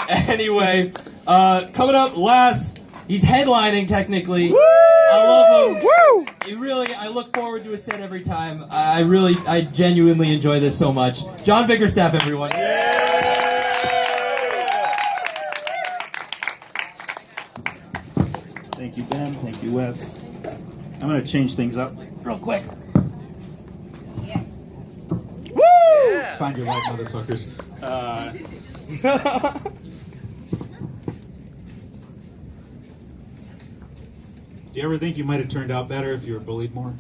Anyway, coming up last, he's headlining technically. Woo! I love him. Woo! I look forward to his set every time. I genuinely enjoy this so much. John Bickerstaff, everyone. Thank you, Ben. Thank you, Wes. I'm going to change things up real quick. Woo! Yeah. Find your light, motherfuckers. Do you ever think you might have turned out better if you were bullied more?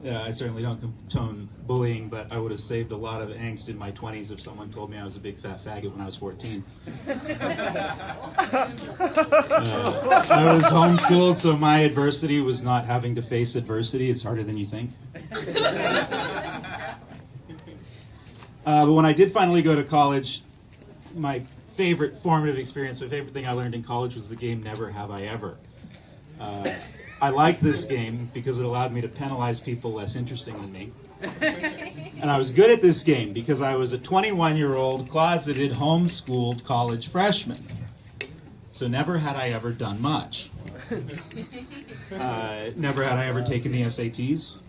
Yeah, I certainly don't condone bullying, but I would have saved a lot of angst in my 20s if someone told me I was a big fat faggot when I was 14. I was homeschooled, so my adversity was not having to face adversity. It's harder than you think. But when I did finally go to college, my favorite formative experience, my favorite thing I learned in college was the game Never Have I Ever. I liked this game because it allowed me to penalize people less interesting than me. And I was good at this game because I was a 21-year-old closeted homeschooled college freshman. So never had I ever done much. Never had I ever taken the SATs.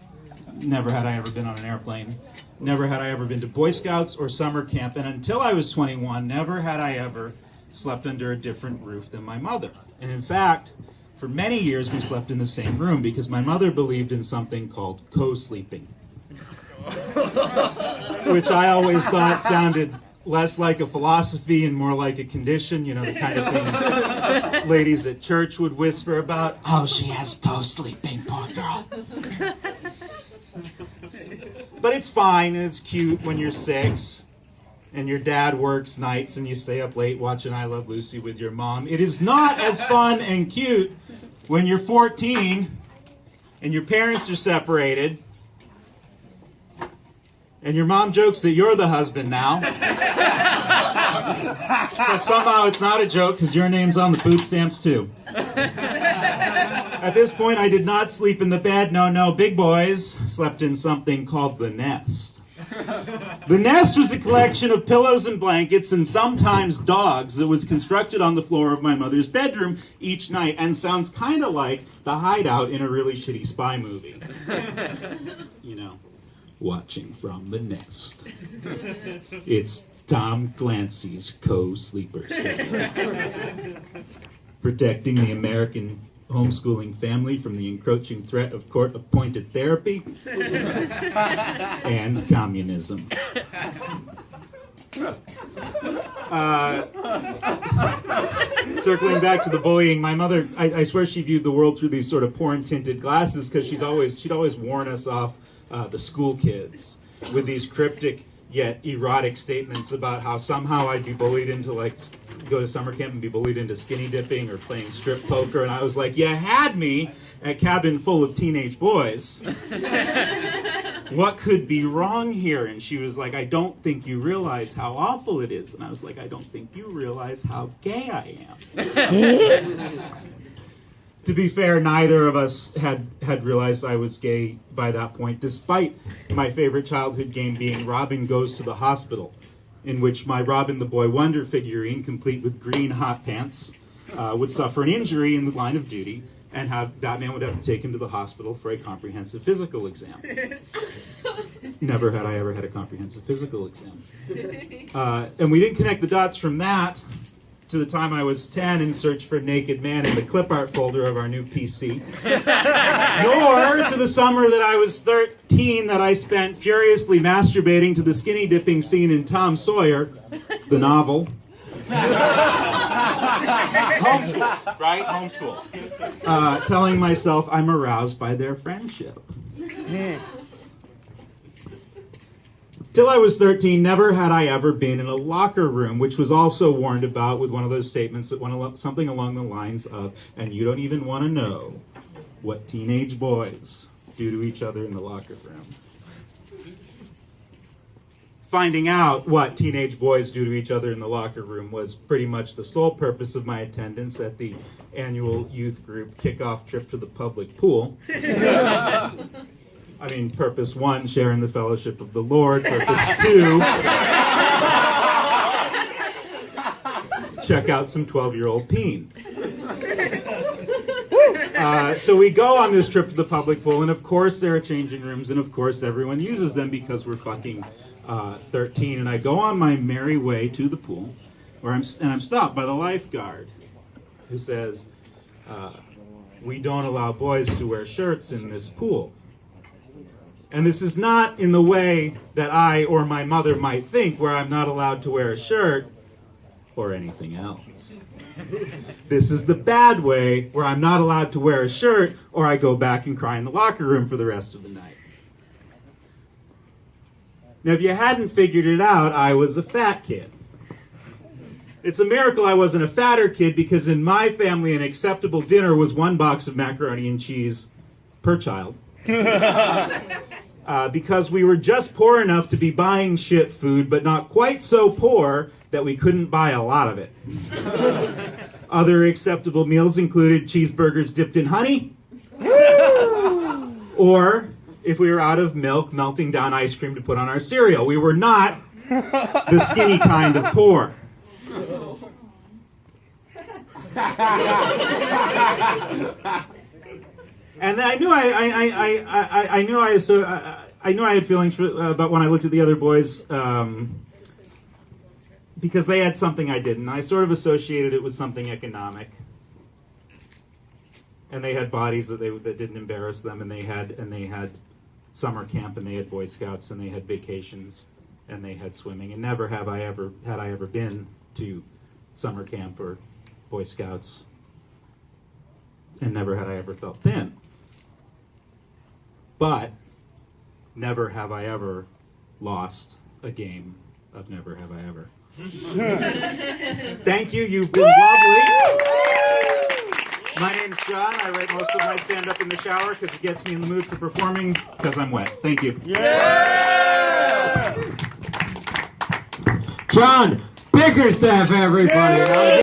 Never had I ever been on an airplane. Never had I ever been to Boy Scouts or summer camp. And until I was 21, never had I ever slept under a different roof than my mother. And in fact, for many years we slept in the same room because my mother believed in something called co-sleeping. Which I always thought sounded less like a philosophy and more like a condition, you know, the kind of thing ladies at church would whisper about. Oh, she has co-sleeping, poor girl. But it's fine and it's cute when you're 6 and your dad works nights and you stay up late watching I Love Lucy with your mom. It is not as fun and cute when you're 14 and your parents are separated and your mom jokes that you're the husband now. But somehow it's not a joke because your name's on the food stamps too. At this point, I did not sleep in the bed. No, big boys slept in something called the nest. The nest was a collection of pillows and blankets and sometimes dogs that was constructed on the floor of my mother's bedroom each night and sounds kind of like the hideout in a really shitty spy movie. You know, watching from the nest. It's Tom Clancy's co-sleeper set. Protecting the American homeschooling family from the encroaching threat of court-appointed therapy and communism. Circling back to the bullying, my mother, I swear she viewed the world through these sort of porn-tinted glasses because she'd always warn us off the school kids with these cryptic yet erotic statements about how somehow I'd be bullied into go to summer camp and be bullied into skinny dipping or playing strip poker, and I was like, you had me at cabin full of teenage boys. What could be wrong here? And she was like, I don't think you realize how awful it is. And I was like, I don't think you realize how gay I am. To be fair, neither of us had realized I was gay by that point, despite my favorite childhood game being Robin Goes to the Hospital, in which my Robin the Boy Wonder figurine, complete with green hot pants, would suffer an injury in the line of duty, and Batman would have to take him to the hospital for a comprehensive physical exam. Never had I ever had a comprehensive physical exam. And we didn't connect the dots from that to the time I was 10 and searched for Naked Man in the clip art folder of our new PC. Nor to the summer that I was 13 that I spent furiously masturbating to the skinny dipping scene in Tom Sawyer, the novel. Homeschool, right? Homeschool. Telling myself I'm aroused by their friendship. Till I was 13, never had I ever been in a locker room, which was also warned about with one of those statements that went something along the lines of, and you don't even want to know what teenage boys do to each other in the locker room. Finding out what teenage boys do to each other in the locker room was pretty much the sole purpose of my attendance at the annual youth group kickoff trip to the public pool. Purpose 1, sharing the fellowship of the Lord. Purpose 2, check out some 12-year-old peen. So we go on this trip to the public pool, and of course there are changing rooms, and of course everyone uses them because we're fucking 13. And I go on my merry way to the pool, I'm stopped by the lifeguard, who says, "We don't allow boys to wear shirts in this pool." And this is not in the way that I or my mother might think, where I'm not allowed to wear a shirt or anything else. This is the bad way, where I'm not allowed to wear a shirt, or I go back and cry in the locker room for the rest of the night. Now, if you hadn't figured it out, I was a fat kid. It's a miracle I wasn't a fatter kid, because in my family, an acceptable dinner was 1 box of macaroni and cheese per child. Because we were just poor enough to be buying shit food, but not quite so poor that we couldn't buy a lot of it. Other acceptable meals included cheeseburgers dipped in honey, or, if we were out of milk, melting down ice cream to put on our cereal. We were not the skinny kind of poor. And I knew I had feelings about when I looked at the other boys, because they had something I didn't. I sort of associated it with something economic, and they had bodies that didn't embarrass them, and they had summer camp, and they had Boy Scouts, and they had vacations, and they had swimming. And never had I ever been to summer camp or Boy Scouts, and never had I ever felt thin. But never have I ever lost a game of Never Have I Ever. Thank you, you've been lovely. My name's John. I write most of my stand-up in the shower because it gets me in the mood for performing because I'm wet. Thank you. John Bickerstaff, everybody.